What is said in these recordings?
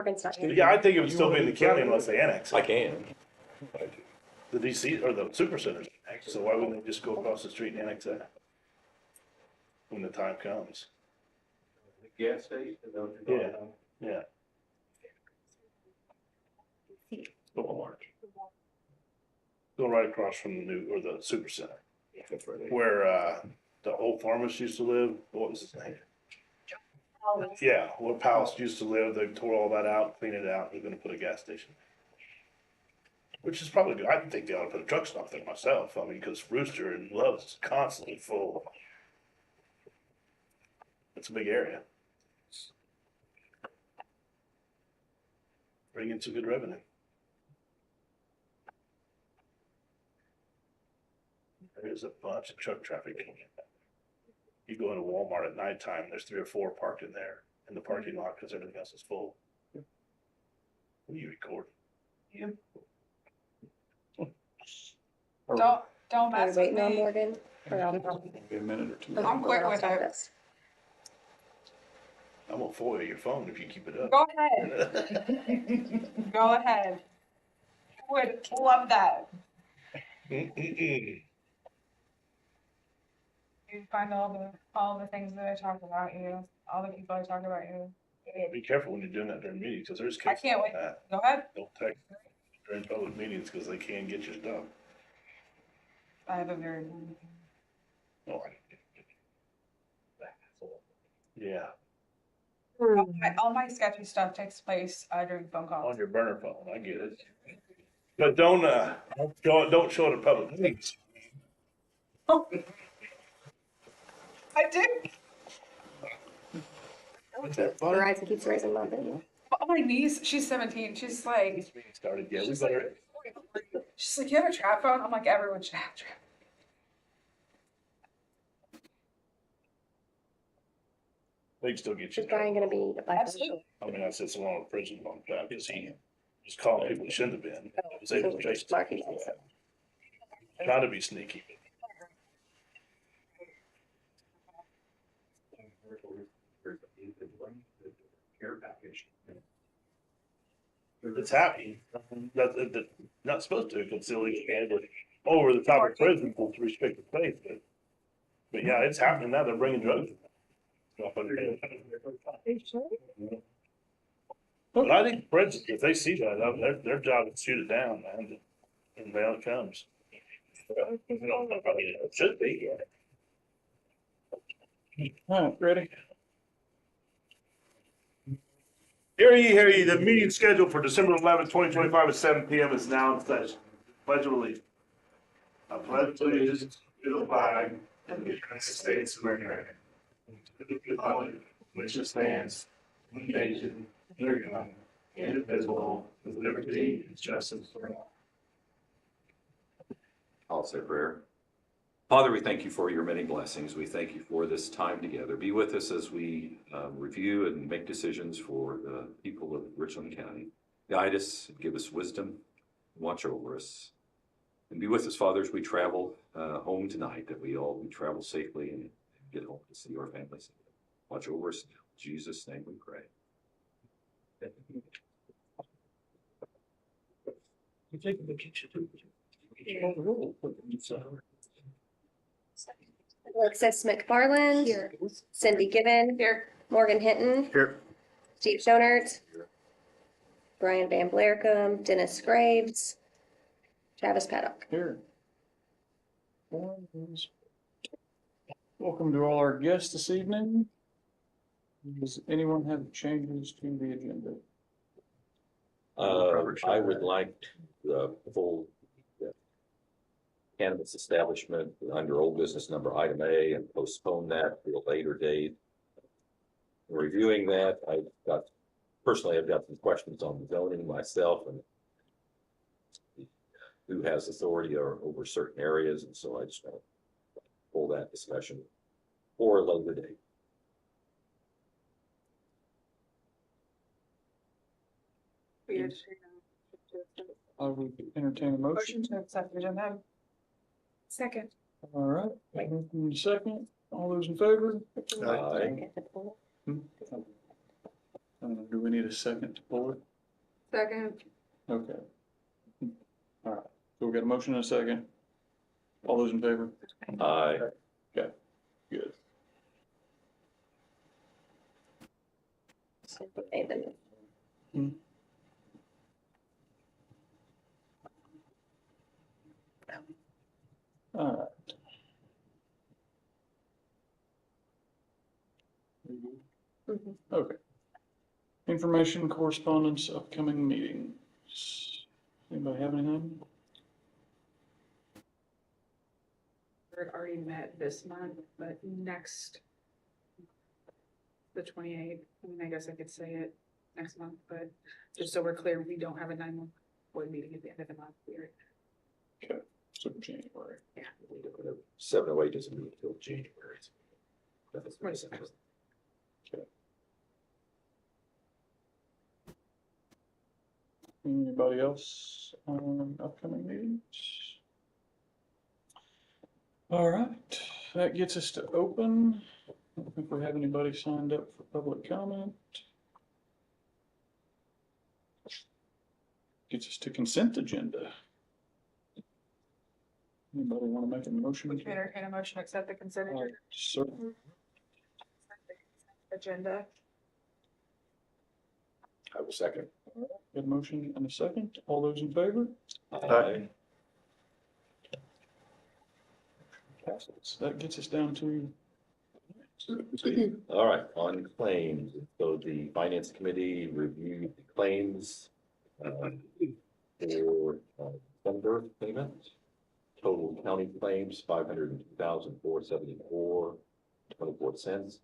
Morgan's not. Yeah, I think it would still be in the county unless they annex I it. can. The DC or the super center's annexed, so why wouldn't they just go across the street and annex that? When the time comes. Gas station? Yeah. Walmart. Go right across from the new, or the super center, That's right. where, the old pharmacist used to live, what was his name? Yeah, where Palace used to live, they tore all that out, cleaned it out, they're gonna put a gas station. Which is probably good, I think they ought to put a truck stop there myself, I mean, cause Rooster and Love's constantly full. It's a big area. Bring in some good revenue. There's a bunch of truck traffic. You go into Walmart at nighttime, there's 3 or 4 parked in there, in the parking lot, cause everything else is full. What are you recording? Don't Are we mess with waiting on me. Morgan? Or I'll- Maybe a minute or two. Okay, I'm quick I'll with stop it. this. I won't FOIA your phone if you keep it up. Go ahead. Go ahead. Would love that. Mm-mm-mm. You find all the things that I talk about you, all the people I talk about you. Be careful when you're doing that during meetings, cause there's I cases can't like wait. that. Go ahead. Don't text during public meetings, cause they can get your stuff. I have a very. Oh, yeah, All my sketchy stuff takes place during phone on calls. your burner phone, I get it. But don't don't show it in public meetings. I do. Verizon keeps raising my bill. My niece, she's 17. She's like, This meeting started, yeah, we She's better, you have a trap phone? I'm like, everyone should have a trap. they can still get you. Is Brian gonna be a biker? Absolutely. I mean, I said someone on prison on that, because he was calling people he shouldn't have been. I was able to trace it. Mark, he says so. Trying to be sneaky. Care package. It's happening. That's not supposed to conceal each candidate over the top of prison to restrict the faith, but yeah, it's happening now. They're bringing drugs. But I think prisons, if they see that, their job is to shoot it down, man, and down it comes. It should be. Alright, ready? Hear ye, the meeting scheduled for December 11th, 2025 at 7 p.m. is now in session. Pledge of allegiance. I pledge allegiance to the flag of the United States of America, to the republic which stands, one nation, under God, indivisible, with liberty and justice for all. I'll say a prayer. Father, we thank you for your many blessings. We thank you for this time together. Be with us as we review and make decisions for the people of Richland County. Guide us, give us wisdom, watch over us. And be with us, Father, as we travel home tonight, that we travel safely and get home to see our families. Watch over us. In Jesus' name we pray. Alexis McFarland. Here. Cindy Given. Here. Morgan Hinton. Here. Steve Schonert. Brian Van Blarcom. Dennis Graves. Travis Paddock. Here. Welcome to all our guests this evening. Does anyone have changes to the agenda? I would like the full cannabis establishment under old business number item A and postpone that to a later date. In reviewing that, I've got some questions on zoning myself and who has authority over certain areas, and so I just want to pull that discussion for a later date. I would entertain a motion. Motion to accept the agenda. Second. All right, moving to second. All those in favor? Aye. Do we need a second to pull it? Second. Okay. All right, so we got a motion and a second. All those in favor? Aye. Okay, good. Okay, then. All right. Mhm. Okay. Information, correspondence, upcoming meetings. Anybody have anything? We're already met this month, but next, the 28th, I mean, I guess I could say it next month, but just so we're clear, we don't have a 9-1 board meeting at the end of the month. We're, So January. yeah. 708 doesn't meet until January. That's Right. Anybody else on upcoming meetings? All right, that gets us to open. I don't think we have anybody signed up for public comment. Gets us to consent agenda. Anybody want to make a motion? We can entertain a motion to accept the consent Sir, agenda. I will second. got a motion and a second. All those in favor? Aye. Passes. That gets us down to. All right, on claims, so the finance committee reviewed the claims for December payment. Total county claims, $502,474.24.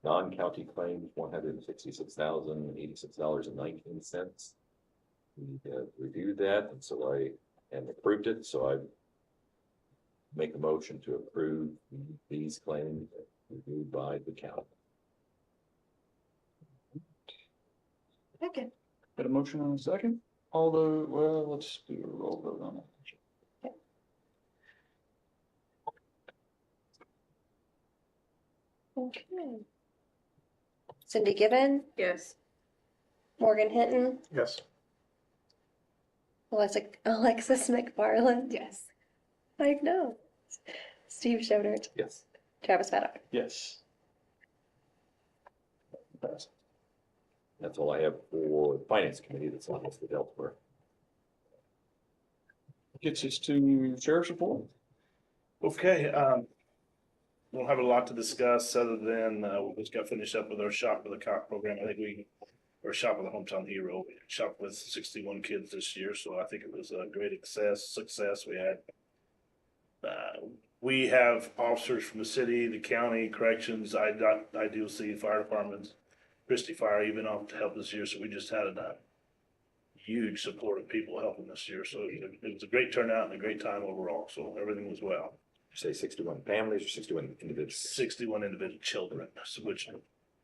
Non-county claims, $166,086.19. We have reviewed that, and so and approved it, so I make a motion to approve these claims reviewed by the county. Okay. Got a motion and a second? Although, well, let's do a roll vote on it. Okay. Cindy Gibbon, Yes. Morgan Hinton, Yes. Alexis McFarland. Yes. Mike no. Steve Schoenert, Yes. Travis Paddock. Yes. Pass. That's all I have for the finance committee that's on listed elsewhere. Gets us to sheriff's report. Okay, don't have a lot to discuss other than, we just got finished up with our Shop with a Cop program. I think or Shop with a Hometown Hero. We shopped with 61 kids this year, so I think it was a great success. We have officers from the city, the county, corrections, IDOC, fire departments, Christie Fire even off to help this year, so we just had a huge support of people helping this year, so it was a great turnout and a great time overall, so everything was well. You say 61 families or 61 individuals? 61 individual children, which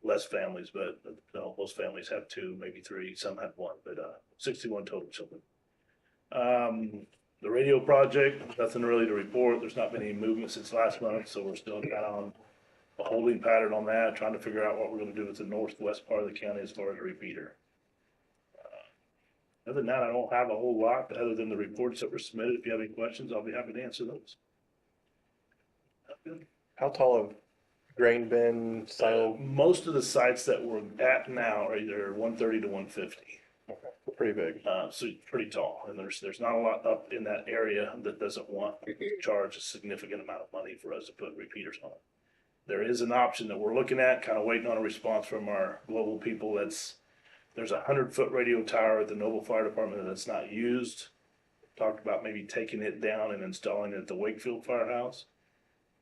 less families, but most families have 2, maybe 3, some have 1, but 61 total children. The radio project, nothing really to report. There's not been any movement since last month, so we're still kind of on a holding pattern on that, trying to figure out what we're gonna do with the northwest part of the county as far as a repeater. Other than that, I don't have a whole lot other than the reports that were submitted. If you have any questions, I'll be happy to answer those. How tall have grain been So most of the sites that we're at now are either 130 to 150. Pretty big. So it's pretty tall, and there's not a lot up in that area that doesn't want to charge a significant amount of money for us to put repeaters on. There is an option that we're looking at, kind of waiting on a response from our global people. There's a 100-foot radio tower at the Noble Fire Department that's not used. Talked about maybe taking it down and installing it at the Wakefield Firehouse.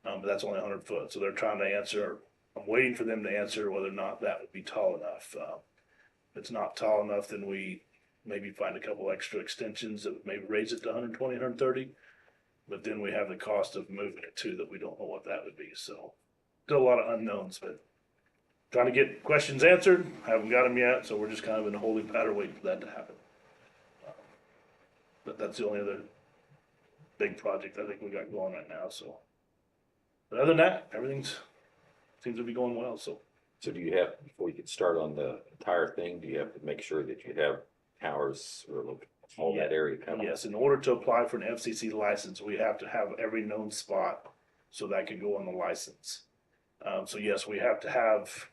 But that's only 100 foot, so they're trying to answer. I'm waiting for them to answer whether or not that would be tall enough. If it's not tall enough, then we maybe find a couple extra extensions that would maybe raise it to 120, 130. But then we have the cost of moving it too, that we don't know what that would be. So still a lot of unknowns, but trying to get questions answered. Haven't got them yet, so we're just kind of in a holding pattern waiting for that to happen. But that's the only other big project I think we got going right now, so. But other than that, everything seems to be going well, so So do you have, before you can start on the entire thing, do you have to make sure that you have towers or all that area covered? Yes, in order to apply for an FCC license, we have to have every known spot so that can go on the license. So yes, we have to have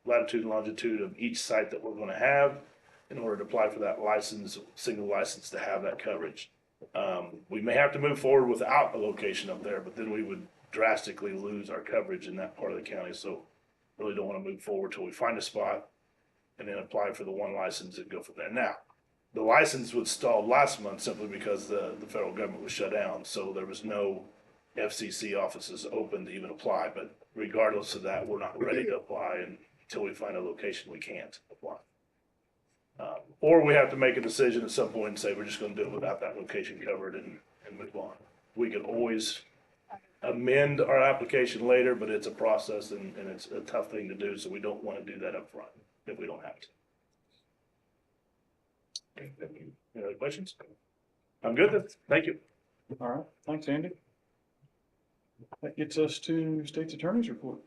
latitude and longitude of each site that we're gonna have in order to apply for that license, single license to have that coverage. We may have to move forward without a location up there, but then we would drastically lose our coverage in that part of the county, so really don't wanna move forward till we find a spot and then apply for the one license and go from there. Now, the license was stalled last month simply because the federal government was shut down, so there was no FCC offices open to even apply, but regardless of that, we're not ready to apply, and until we find a location, we can't apply. Or we have to make a decision at some point and say, we're just gonna do it without that location covered and move on. We can always amend our application later, but it's a process and it's a tough thing to do, so we don't wanna do that up front if we don't have to. Any other questions? I'm good then, thank you. All right, thanks, Andy. That gets us to state's attorney's report.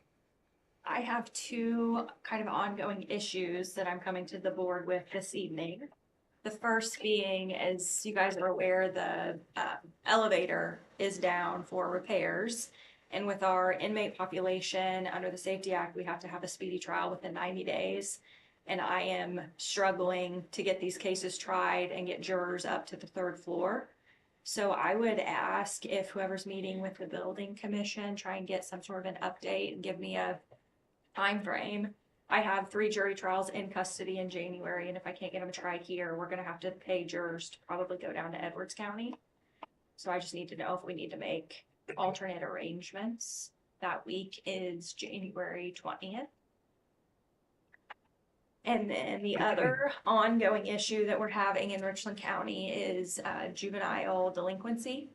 I have two kind of ongoing issues that I'm coming to the board with this evening. The first being, as you guys are aware, the elevator is down for repairs. And with our inmate population under the Safety Act, we have to have a speedy trial within 90 days. And I am struggling to get these cases tried and get jurors up to the third floor. So I would ask if whoever's meeting with the building commission, try and get some sort of an update and give me a time frame. I have 3 jury trials in custody in January, and if I can't get them tried here, we're gonna have to pay jurors to probably go down to Edwards County. So I just need to know if we need to make alternate arrangements. That week is January 20th. And then the other ongoing issue that we're having in Richland County is juvenile delinquency.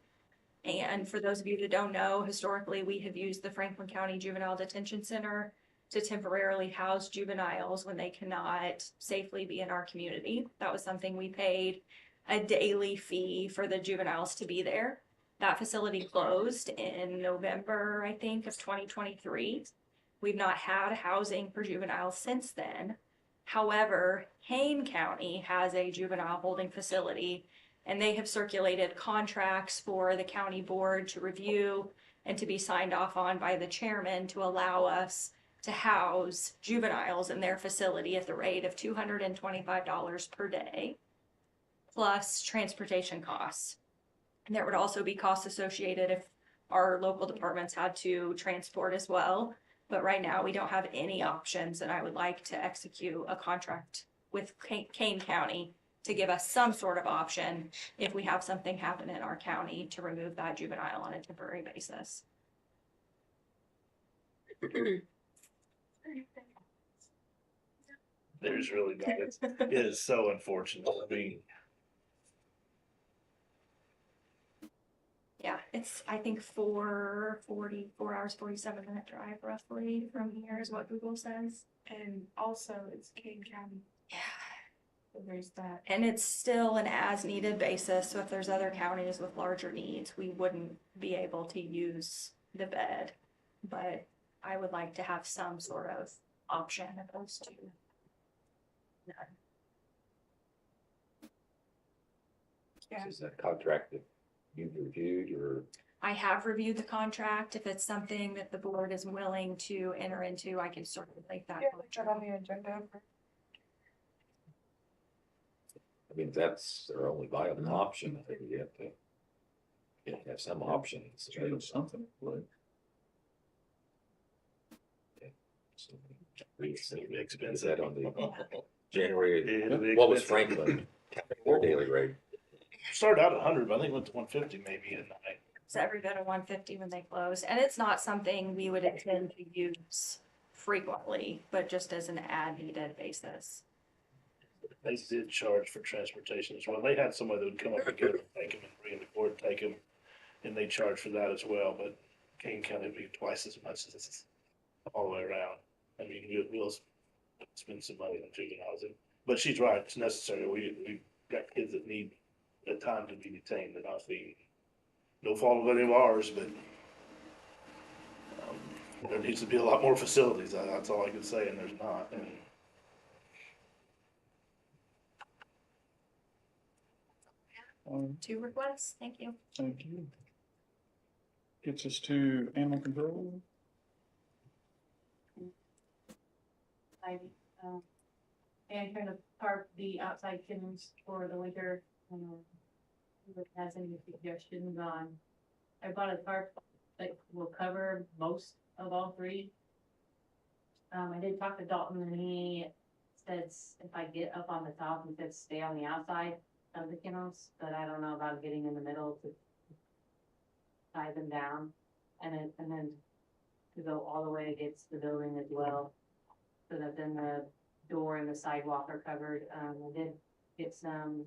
And for those of you that don't know, historically, we have used the Franklin County Juvenile Detention Center to temporarily house juveniles when they cannot safely be in our community. That was something we paid a daily fee for the juveniles to be there. That facility closed in November, I think, of 2023. We've not had housing for juveniles since then. However, Kane County has a juvenile holding facility, and they have circulated contracts for the county board to review and to be signed off on by the chairman to allow us to house juveniles in their facility at the rate of $225 per day, plus transportation costs. And there would also be costs associated if our local departments had to transport as well. But right now, we don't have any options, and I would like to execute a contract with Kane County to give us some sort of option if we have something happen in our county to remove that juvenile on a temporary basis. There's really not, it is so unfortunate, I mean, Yeah, it's, I think 4 hours, 47-minute drive roughly from here is what Google says. And also it's Kane County, Yeah. so there's that. And it's still an as-needed basis, so if there's other counties with larger needs, we wouldn't be able to use the bed. But I would like to have some sort of option opposed to none. Yeah. Is that contract that you've reviewed or? I have reviewed the contract. If it's something that the board is willing to enter into, I can certainly make that. Yeah, like that on the agenda for. I mean, that's their only viable option. I think you have to have some options. Change something, like. So, it's Is expensive. that on the January, It'll be what was expensive. Franklin, their daily rate? Started out at 100, but I think it went to 150 maybe at night. It's every bit of 150 when they close, and it's not something we would intend to use frequently, but just as an ad-needed basis. They did charge for transportation as well. They had somebody that would come up and get them, take them, and bring them to court, take them, and they charge for that as well. But Kane County would be twice as much as it's all the way around. I mean, we'll spend some money on juveniles, but she's right. It's necessary. We got kids that need a time to be detained. They're not being no fault of any of ours, but There needs to be a lot more facilities, that's all I can say, and there's not, and. Two requests, thank you. Thank you. Gets us to animal control. And kind of tarp the outside kennels for the winter. Who has any suggestions on, I bought a tarp that will cover most of all three. I did talk to Dalton and he says if I get up on the top, he said stay on the outside of the kennels, but I don't know about getting in the middle to tie them down. And then to go all the way against the building as well, so that then the door and the sidewalk are covered. I did get some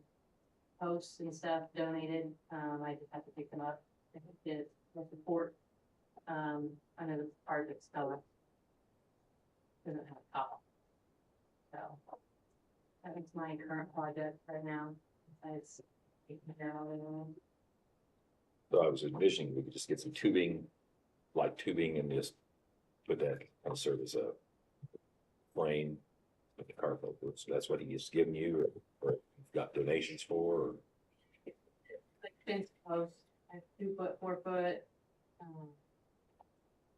posts and stuff donated. I just have to pick them up and get the support. I know the part that's covered doesn't have a top. So that's my current project right now. Besides taking down all the room. So I was envisioning we could just get some tubing, like tubing, and just put that kind of serve as a frame with the carpet. So that's what he has given you, or you've got donations for, or? Like fence posts, I have 2 foot, 4 foot. I mean,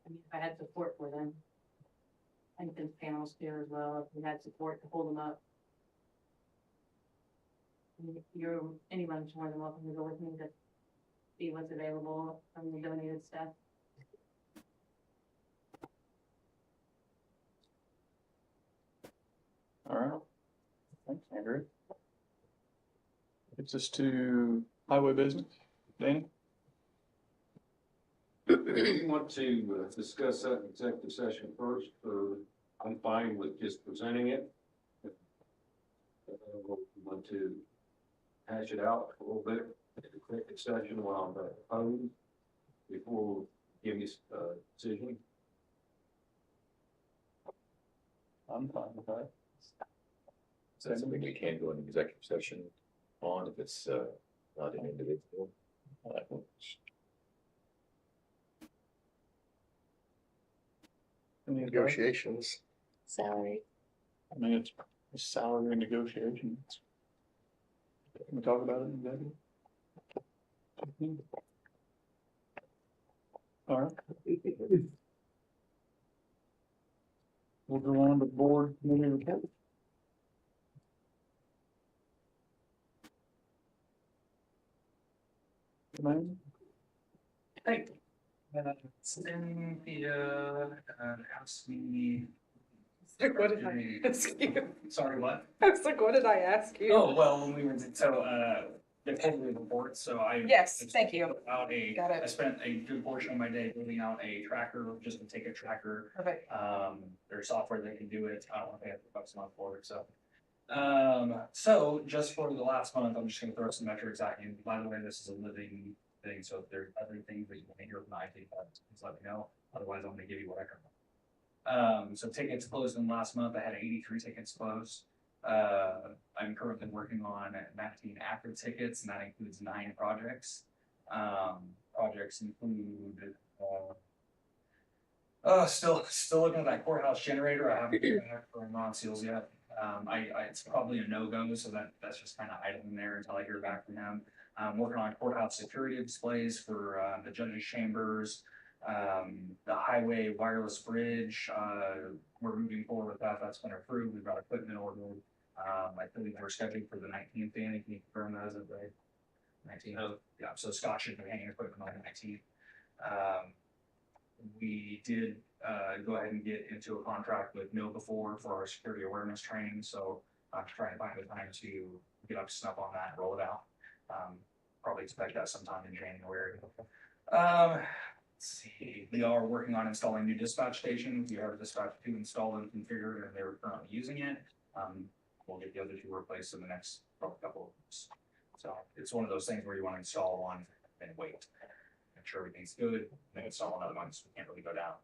if I had support for them. And fence panels too as well, if we had support to hold them up. Anyone's more than welcome to go with me to see what's available from the donated stuff. All right. Thanks, Andrew. Gets us to highway business. Danny? We want to discuss that in executive session first, or I'm fine with just presenting it. We want to hash it out a little bit, in a quick session while I'm opposed, before we give you a decision. I'm fine with that. Is that something we can go into executive session on if it's not an individual? Any advice? Negotiations. Salary. I mean, it's salary negotiations. Can we talk about it in executive? All right. We'll go on to board committee report. Ma'am? Hey, Cynthia asked me. What did I ask you? Sorry, what? I was like, what did I ask you? Oh, well, when we were, the quarterly report, so I. Yes, thank you. Out Got it. I spent a good portion of my day building out a tracker, just a ticket tracker. Perfect. There's software that can do it. I don't want to pay $100 a month for it, so. So just for the last month, I'm just gonna throw some metrics at you. By the way, this is a living thing, so if there's other things that you want to hear from the IT, please let me know. Otherwise, I'm gonna give you what I can. So tickets closed in the last month. I had 83 tickets closed. I'm currently working on 19 active tickets, and that includes 9 projects. Projects include, still looking at that courthouse generator. I haven't been back for non-seals yet. It's probably a no-go, so that's just kind of idling there until I hear back from them. I'm working on courthouse security displays for the judges' chambers, the highway wireless bridge. We're moving forward with that. That's been approved. We've got equipment ordered. I think we're scheduled for the 19th. Danny, can you confirm that? Is it right? 19th. Yeah. So Scott should be hanging equipment on the 19th. We did go ahead and get into a contract with Nova4 for our security awareness training. So I'm trying to find the time to get up to snuff on that and roll it out. Probably expect that sometime in January. Let's see. We are working on installing new dispatch stations. We have a dispatch 2 installed and configured, and they're currently using it. We'll get the other 2 replaced in the next probably couple of weeks. So it's one of those things where you want to install one and wait. Make sure everything's good, then install another one, so we can't really go back.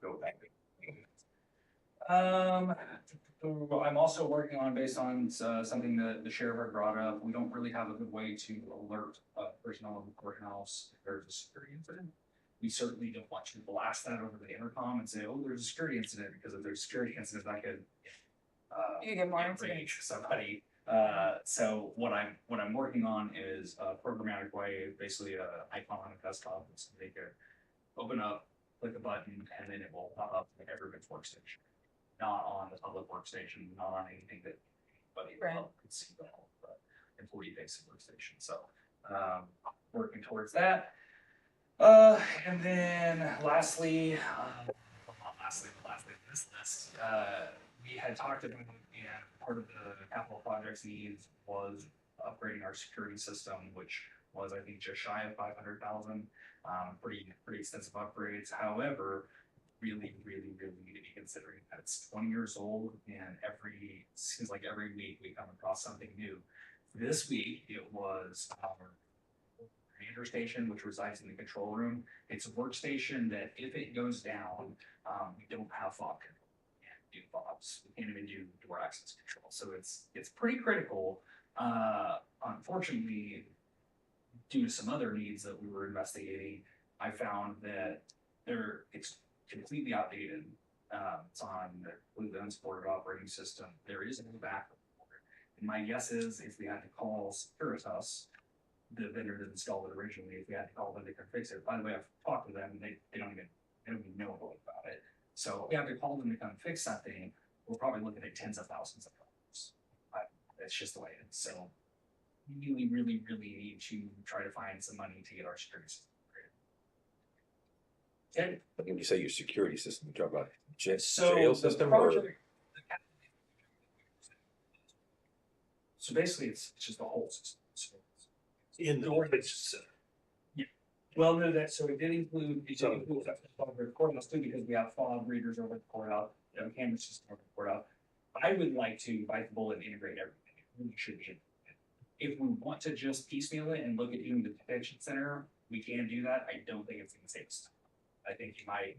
I'm also working on, based on something that the sheriff had brought up, we don't really have a good way to alert personnel in the courthouse if there's a security incident. we certainly don't want you to blast that over the intercom and say, oh, there's a security incident, because if there's a security incident, that could You get more enrage somebody. So what I'm working on is a programmatic way, basically a icon on a desktop, so they could open up, click a button, and then it will pop up in everyone's workstation. Not on the public workstation, not on anything that anybody Right. could see the whole employee facing workstation. So working towards that. And then lastly, not lastly, but lastly on this list, we had talked about, and part of the capital projects needs was upgrading our security system, which was, I think, just shy of 500,000. Pretty extensive upgrades. However, really need to be considering that it's 20 years old, and seems like every week we come across something new. This week it was our commander station, which resides in the control room. It's a workstation that if it goes down, we don't have fob control. We can't do fobs. We can't even do door access control. So it's pretty critical. Unfortunately, due to some other needs that we were investigating, I found that it's completely outdated. It's on the completely unsupported operating system. There is no backup for it. And my guess is if we had to call Securitas, the vendor that installed it originally, if we had to call them, they could fix it. By the way, I've talked to them, and they don't even know about it. So if we have to call them to come fix something, we're probably looking at tens of thousands of dollars. That's just the way it is. So really need to try to find some money to get our security system upgraded. Okay. When you say your security system, you talk about So jail the system or? project- So basically, it's just the whole system. So In the ordinance. well, no, so it did include the courthouse too, because we have fob readers over the courthouse, we have a camera system over the courthouse. I would like to bite the bullet and integrate everything. It really should be. If we want to just piecemeal it and look at doing the detention center, we can do that. I don't think it's gonna save us time. I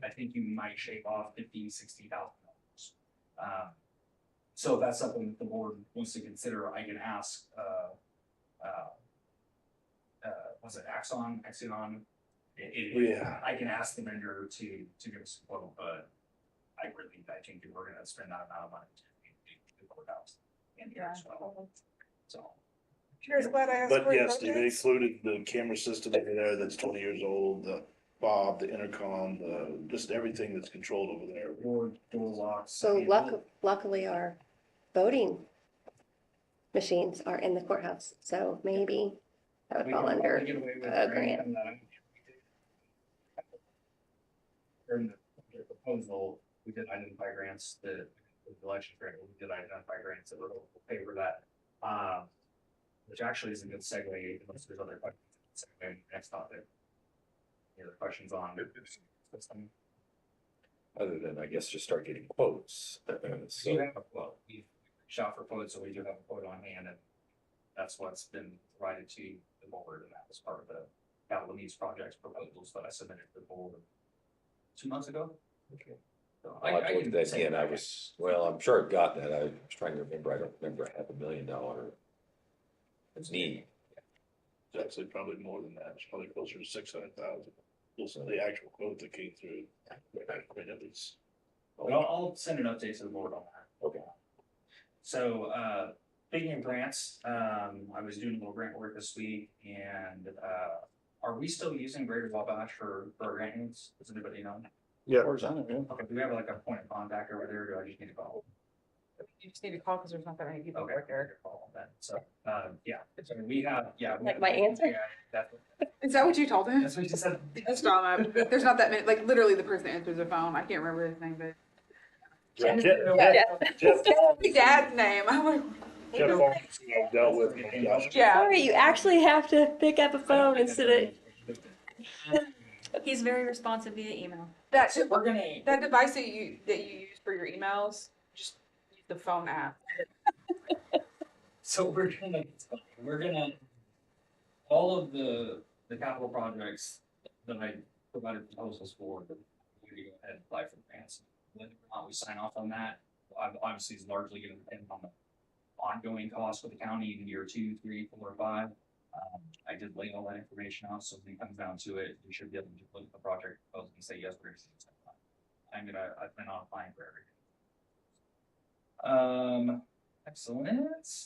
think you might shave off $50,000-$60,000. So if that's something that the board wants to consider, I can ask, was it Axon? Yeah. I can ask the vendor to give us a quote, but I think we're gonna spend that amount of money to do the courthouse in here as well. So. Here's what I asked But for. yes, Steve, it included the camera system over there that's 20 years old, the fob, the intercom, just everything that's controlled over there. Door locks. So luckily our voting machines are in the courthouse, so maybe that would fall under a grant. During the proposal, we did identify grants that, the election grant, we did identify grants that would pay for that. Which actually is a good segue, unless there's other questions. Next topic. Any other questions on system? Other than, I guess, just start getting quotes. So we have a quote. We've shot for quotes, so we do have a quote on hand, and that's what's been provided to the board, and that was part of the capital needs projects proposals that I submitted to the board 2 months ago. Okay. So I looked at that again, I'm sure I've got that. I was trying to remember, I don't remember $500,000 need. It's actually probably more than that. It's probably closer to 600,000. The actual quote that came through. At least. But I'll send an update to the board on that. Okay. So, speaking of grants, I was doing a little grant work this week, and are we still using Greater Wabash for our grant needs? Does anybody know? Yeah. As far as I know, yeah. Okay, do we have like a point of contact over there, or do I just need to call? You just need to call because there's not that many people Okay, work there. call then. So, yeah, so we have, yeah. we Like have- my answer? Yeah, Is that what you told him? that's what you said. Stop. There's not that many, like literally the person that answers the phone. I can't remember his name, but Jeff his dad's name. I'm like, Jeff Farms, I've dealt with. yeah. Sorry, you actually have to pick up a phone instead of. He's very responsive via email. That We're gonna. that device that you use for your emails, just use the phone app. So we're gonna, all of the capital projects that I provided proposals for, we're gonna go ahead and apply for grants. Whether or not we sign off on that, obviously is largely gonna depend on the ongoing costs for the county in year 2, 3, 4, or 5. I did lay all that information out, so when it comes down to it, we should be able to look at the project proposal and say yes, we're gonna see something. I plan on applying for everything. Excellent.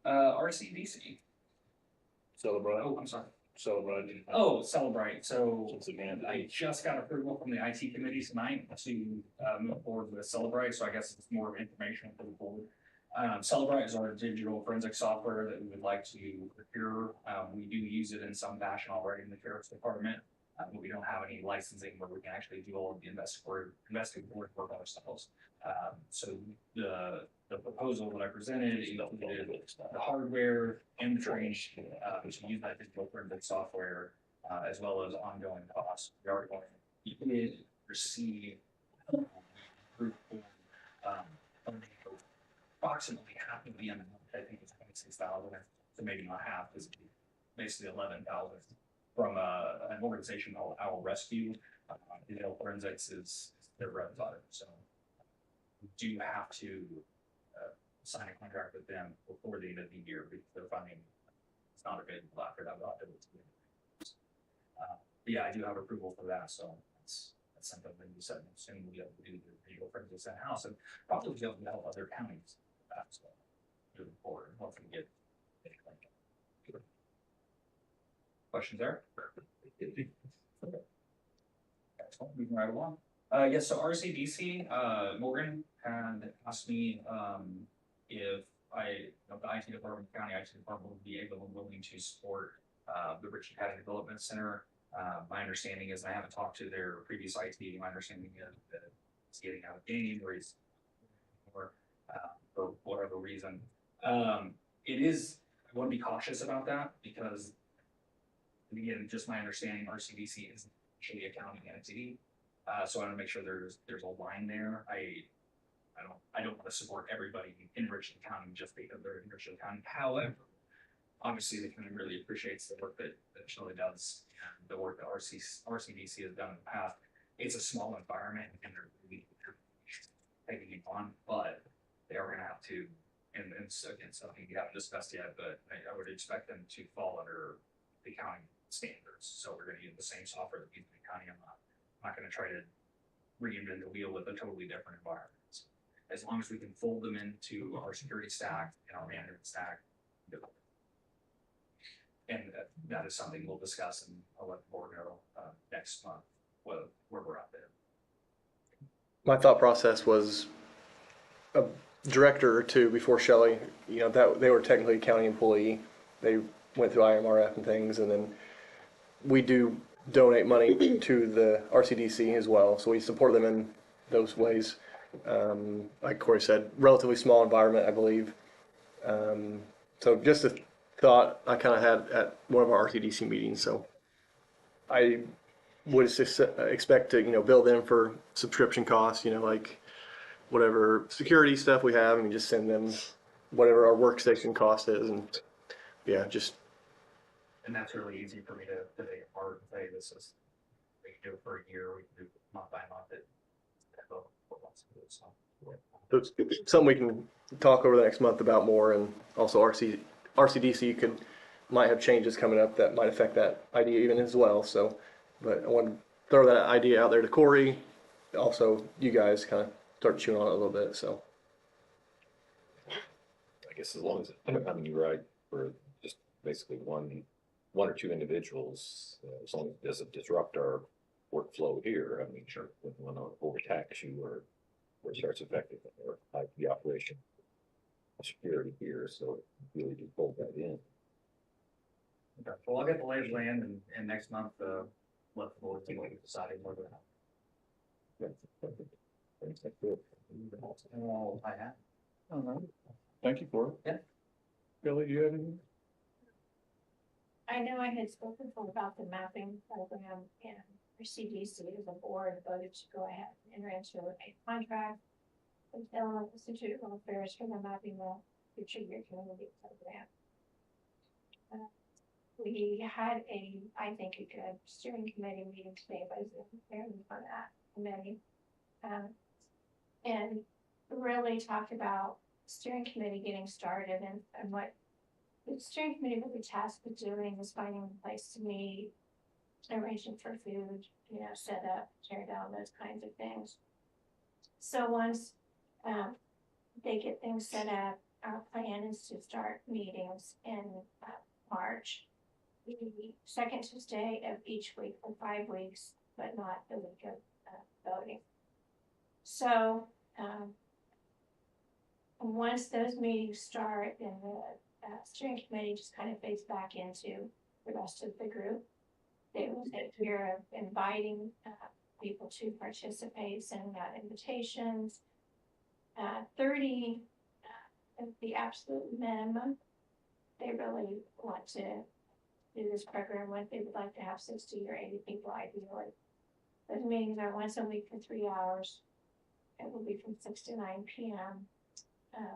RCDC. Celebrate. Oh, I'm sorry. Celebrate. Oh, Celebrate. So Since again, I just got approval from the IT committee tonight to move forward with Celebrate, so I guess it's more information for the board. Celebrate is our digital forensic software that we would like to procure. We do use it in some fashion already in the sheriff's department, but we don't have any licensing where we can actually do all of the investigative work ourselves. So the proposal that I presented included the hardware and the training to use that digital forensic software, as well as ongoing costs. We already did receive approximately half of the amount. I think it's 26,000, so maybe not half, is basically 11,000 from an organization called Owl Rescue. Digital forensics is their bread and butter, so we do have to sign a contract with them before the end of the year because their funding is not available after that. Yeah, I do have approval for that, so that's something that we said soon we'll be able to do the digital forensics in house and probably be able to help other counties. So moving forward, hopefully get questions there. Okay. Excellent. Moving right along. Yes, so RCDC, Morgan had asked me if the IT department, county IT department would be able and willing to support the Richland County Development Center. My understanding is, I haven't talked to their previous IT, my understanding is that it's getting out of game or he's for whatever reason. It is, I want to be cautious about that because, again, just my understanding, RCDC is actually a county entity. So I want to make sure there's a line there. I don't want to support everybody in Richland County just because they're in Richland County. However, obviously the community really appreciates the work that Shelley does and the work that RCDC has done in the past. It's a small environment and they're really taking it on, but they are going to have to, and so again, something we haven't discussed yet, but I would expect them to fall under the county standards. So we're going to use the same software that we use in the county. I'm not going to try to reinvent the wheel with a totally different environment. So as long as we can fold them into our security stack and our management stack, and that is something we'll discuss, and I'll let the board know next month where we're at there. My thought process was a director or two before Shelley, that they were technically a county employee. They went through IMRF and things, and then we do donate money to the RCDC as well. So we support them in those ways. Like Corey said, relatively small environment, I believe. So just a thought I kind of had at one of our RCDC meetings. So I would expect to, bill them for subscription costs, like whatever security stuff we have, and just send them whatever our workstation cost is. And yeah, just. And that's really easy for me to take apart and say, this is, we can do it for a year, we can do month by month. So it's something we can talk over the next month about more, and also RCDC might have changes coming up that might affect that idea even as well. So, but I want to throw that idea out there to Corey. Also, you guys kind of start chewing on it a little bit. So, I guess as long as, you're right, for just basically one or two individuals, as long as it doesn't disrupt our workflow here. Sure, when overtax you or it starts affecting our IT operation security here, so really do pull that in. Okay. Well, I'll get the lay of land and next month, let the board see what we decided more than that. That's good. All I have. All right. Thank you, Corey. Yeah. Billy, do you have anything? I know I had spoken about the mapping program, and the CDC as a board voted to go ahead and enter into a contract with the Illinois Institute of Affairs for the mapping the future year community program. We had I think a good steering committee meeting today, but it's fairly on that committee, and really talked about steering committee getting started and what the steering committee will be tasked with doing is finding a place to meet, arranging for food, set up, tear down, those kinds of things. So once, they get things set up, our plan is to start meetings in, March. The second Tuesday of each week for 5 weeks, but not the week of, voting. So, once those meetings start, then the steering committee just kind of fades back into the rest of the group. They will take care of inviting people to participate, sending out invitations. 30 is the absolute minimum. They really want to do this program with. They would like to have 60 or 80 people ideally. Those meetings are once a week for 3 hours. It will be from 6 to 9 p.m.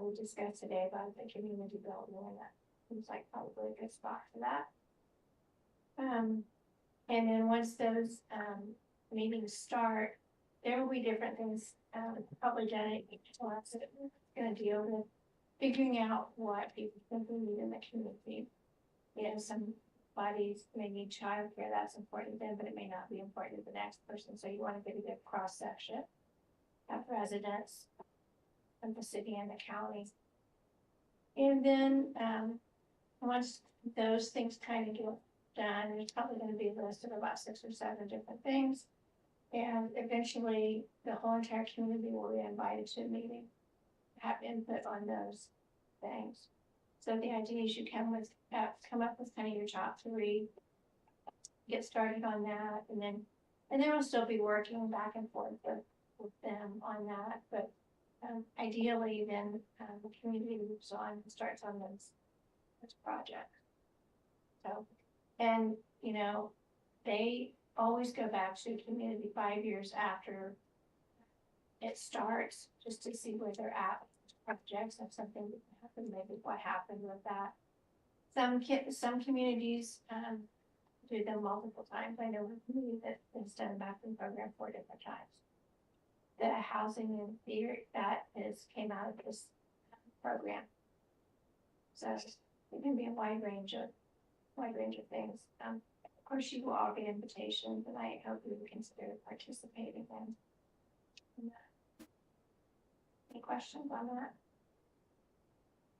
We discussed today about the community building, and that seems like probably a good spot for that. And then once those meetings start, there will be different things probably done at each class that we're going to deal with figuring out what people think we need in the community. Some bodies may need childcare, that's important to them, but it may not be important to the next person. So you want to get a good cross section of residents of the city and the county. And then once those things kind of get done, there's probably going to be a list of about 6 or 7 different things. And eventually the whole entire community will be invited to a meeting, have input on those things. So the idea is you come up with kind of your top 3, get started on that, and then we'll still be working back and forth with them on that. But ideally, then the community moves on and starts on this project. So, and they always go back to community 5 years after it starts, just to see where they're at with projects. If something happened, maybe what happened with that. Some communities do them multiple times. I know a community that has done a mapping program 4 different times. The housing and theory that came out of this program. So it can be a wide range of things. Of course, you will all get invitations, and I hope you would consider participating in that. Any questions on that?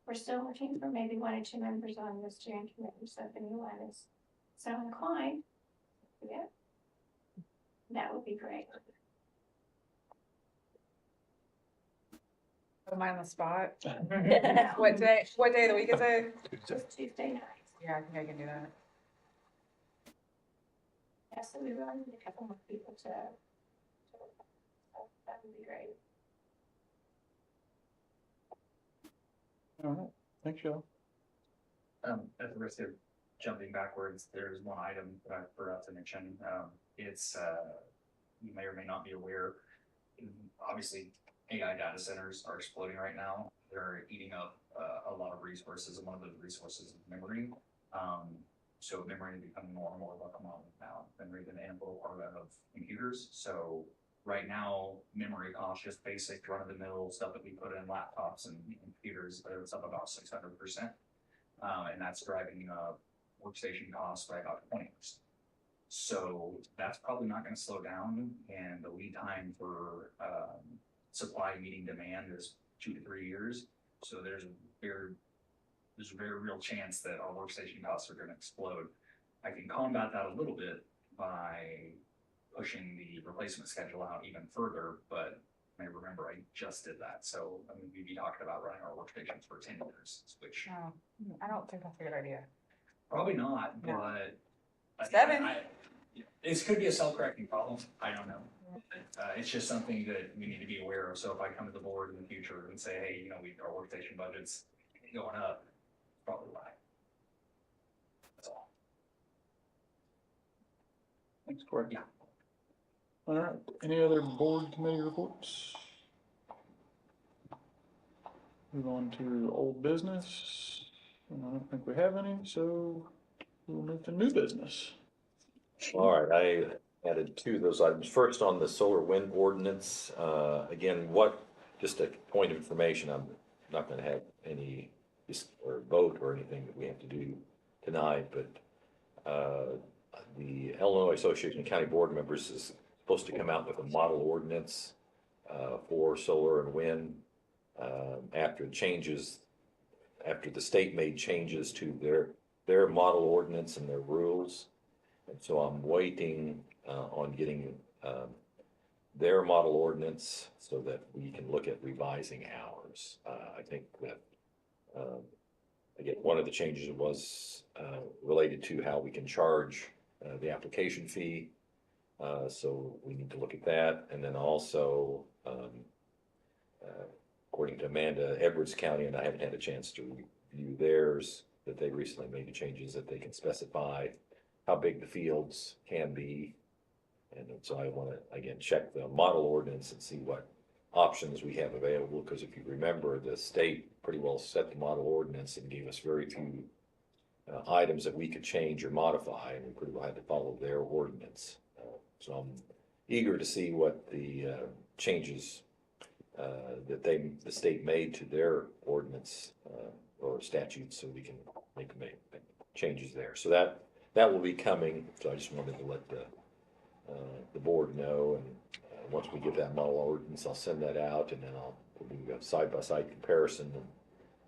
We're still looking for maybe 1 or 2 members on the steering committee, so if anyone is so inclined, that would be great. Am I on the spot? What day of the week is it? Tuesday night. Yeah, I think I can do that. Yeah, so we really need a couple more people to so that would be great. All right, thanks, y'all. At the risk of jumping backwards, there's one item that I forgot to mention. It's, you may or may not be aware, obviously AI data centers are exploding right now. They're eating up a lot of resources, and one of those resources is memory. So memory is becoming more and more of a commodity now. Memory is an integral part of computers. So right now, memory costs, just basic run-of-the-mill stuff that we put in laptops and computers, it's up about 600%. And that's driving workstation costs by about 20%. So that's probably not going to slow down, and the lead time for supply meeting demand is 2 to 3 years. So there's a very real chance that our workstation costs are going to explode. I can combat that a little bit by pushing the replacement schedule out even further, but I remember I just did that. So I mean, we'd be talking about running our workstations for 10 years, which No, I don't think that's a good idea. probably not, but 7. This could be a self-correcting problem. I don't know. It's just something that we need to be aware of. So if I come to the board in the future and say, hey, our workstation budget's going up, probably why. That's all. Thanks, Corey. Yeah. All right, any other board committee reports? Move on to old business. I don't think we have any, so we'll move to new business. All right, I added 2 of those items. First, on the solar wind ordinance, again, just a point of information, I'm not gonna have any or vote or anything that we have to do tonight, but the Illinois Association of County Board Members is supposed to come out with a model ordinance for solar and wind after the state made changes to their model ordinance and their rules. And so I'm waiting on getting their model ordinance so that we can look at revising ours. I think that, again, one of the changes was related to how we can charge the application fee. So we need to look at that. And then also, according to Amanda, Edwards County, and I haven't had a chance to review theirs, that they recently made the changes that they can specify how big the fields can be. And so I want to, again, check the model ordinance and see what options we have available, because if you remember, the state pretty well set the model ordinance and gave us very few items that we could change or modify, and we pretty well had to follow their ordinance. So I'm eager to see what the changes that the state made to their ordinance or statutes, so we can make changes there. So that will be coming. So I just wanted to let the board know, and once we get that model ordinance, I'll send that out, and then we'll do a side-by-side comparison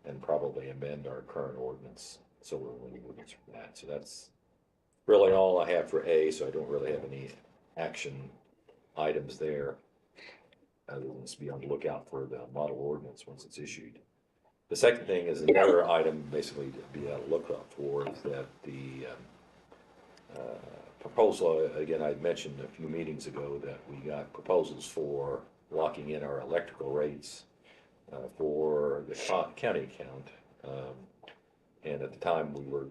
and probably amend our current ordinance. So we're moving from that. So that's really all I have for A. So I don't really have any action items there, other than to be on the lookout for the model ordinance once it's issued. The second thing is another item basically to be on the lookout for, is that the proposal, again, I mentioned a few meetings ago that we got proposals for locking in our electrical rates for the county account. And at the time we were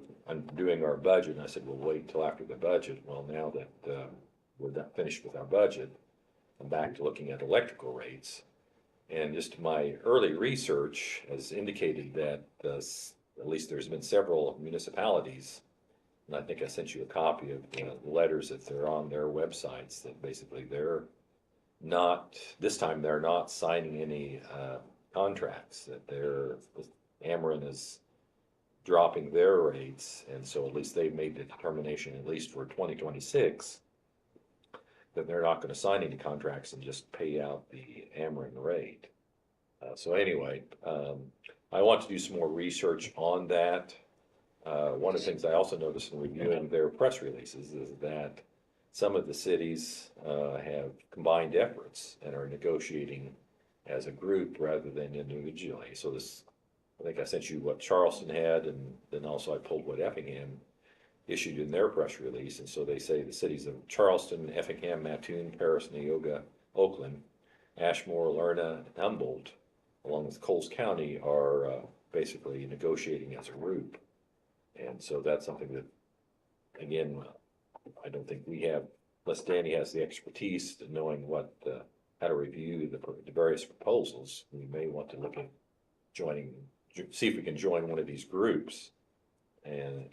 doing our budget, and I said, we'll wait until after the budget. Well, now that we're not finished with our budget, I'm back to looking at electrical rates. And just my early research has indicated that at least there's been several municipalities, and I think I sent you a copy of the letters that they're on their websites, that basically they're not, this time they're not signing any contracts, that Ameren is dropping their rates. And so at least they've made the determination, at least for 2026, that they're not going to sign any contracts and just pay out the Ameren rate. So anyway, I want to do some more research on that. One of the things I also noticed in reviewing their press releases is that some of the cities have combined efforts and are negotiating as a group rather than individually. So this, I think I sent you what Charleston had, and then also I pulled what Effingham issued in their press release. And so they say the cities of Charleston, Effingham, Mattoon, Paris, Neoga, Oakland, Ashmore, Lerna, and Humboldt, along with Coles County, are basically negotiating as a group. And so that's something that, again, I don't think we have, unless Danny has the expertise to knowing how to review the various proposals. We may want to look at see if we can join one of these groups and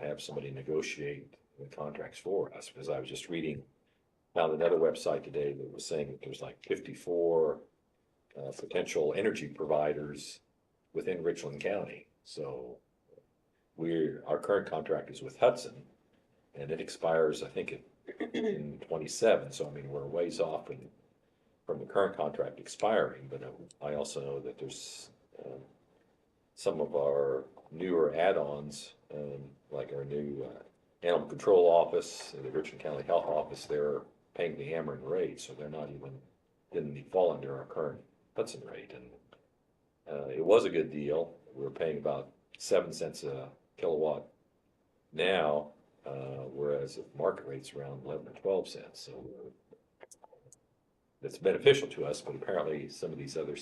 have somebody negotiate the contracts for us. Because I was just found another website today that was saying that there's like 54 potential energy providers within Richland County. So our current contract is with Hudson, and it expires, I think, in 27. So I mean, we're a ways off from the current contract expiring. But I also know that there's some of our newer add-ons, like our new animal control office, the Richland County Health Office, they're paying the Ameren rate, so didn't fall under our current Hudson rate. And it was a good deal. We were paying about 7 cents a kilowatt now, whereas the market rate's around 11 or 12 cents. So it's beneficial to us, but apparently some of these other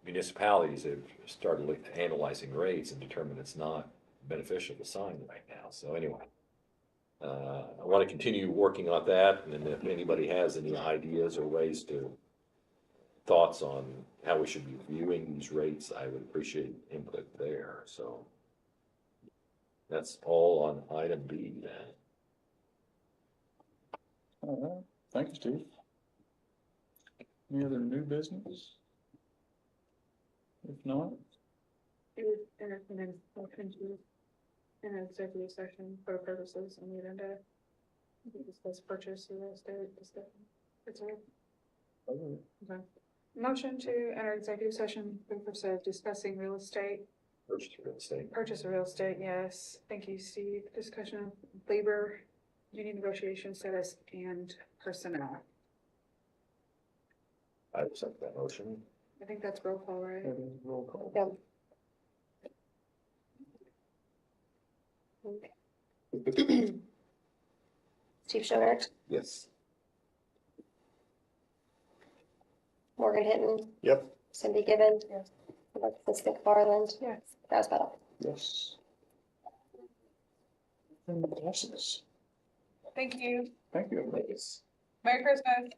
municipalities have started analyzing rates and determined it's not beneficial to sign right now. So anyway, I want to continue working on that. And then if anybody has any ideas or thoughts on how we should be viewing these rates, I would appreciate input there. So that's all on item B then. All right, thank you, Steve. Any other new business? If not, And then motion to an executive session for purposes on the agenda. Discuss purchase of real estate, discuss. It's a. Okay. Motion to enter executive session for the purpose of discussing real estate, Purchase real estate. purchase of real estate, yes. Thank you, Steve. Discussion of labor, union negotiation status, and personnel. I will second that motion. I think that's roll call, right? That is roll call. Yep. Steve Schoner, Yes. Morgan Hinton, Yep. Cindy Gibbon. Yes. Alexis McFarland. Yes. Travis Battle. Yes. And passes. Thank you. Thank you. Merry Christmas.